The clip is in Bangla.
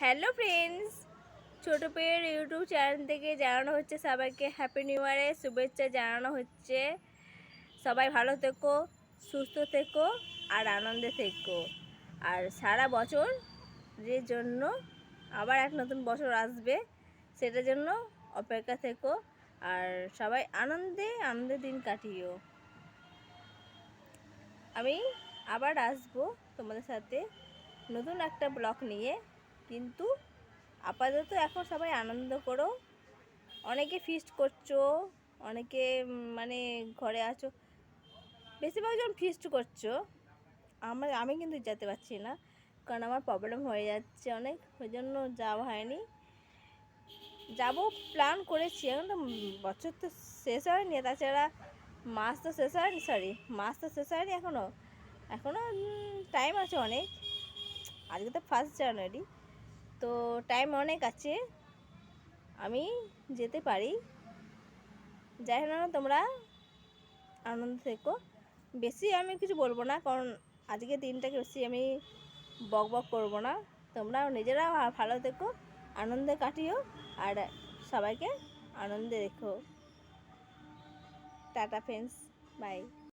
হ্যালো ফ্রেন্ডস, ছোটো পেয়ের ইউটিউব চ্যানেল থেকে জানানো হচ্ছে সবাইকে হ্যাপি নিউ ইয়ারের শুভেচ্ছা জানানো হচ্ছে। সবাই ভালো থেকো, সুস্থ থেকো আর আনন্দে থেকো। আর সারা বছর যে জন্য আবার এক নতুন বছর আসবে সেটার জন্য অপেক্ষা থেকো। আর সবাই আনন্দে দিন কাটিও। আমি আবার আসবো তোমাদের সাথে নতুন একটা ব্লগ নিয়ে, কিন্তু আপাতত এখন সবাই আনন্দ করো। অনেকে ফিস্ট করছো, অনেকে মানে ঘরে আছো, বেশিরভাগজন ফিস্ট করছো। আমি কিন্তু যেতে পারছি না, কারণ আমার প্রবলেম হয়ে যাচ্ছে অনেক, ওই জন্য যাওয়া হয়নি। যাব প্ল্যান করেছি, এখন তো বছর তো শেষ হয়নি, তাছাড়া মাস তো শেষ হয়নি এখনও টাইম আছে অনেক। আজকে তো 1 জানুয়ারি, তো টাইম অনেক আছে, আমি যেতে পারি। যাই হোক না, তোমরা আনন্দ থেকো। বেশি আমি কিছু বলবো না, কারণ আজকে দিনটাকে বেশি আমি বক করবো না। তোমরা নিজেরা ভালো থেকো, আনন্দে কাটিও, আর সবাইকে আনন্দে রেখো। Tata friends, by.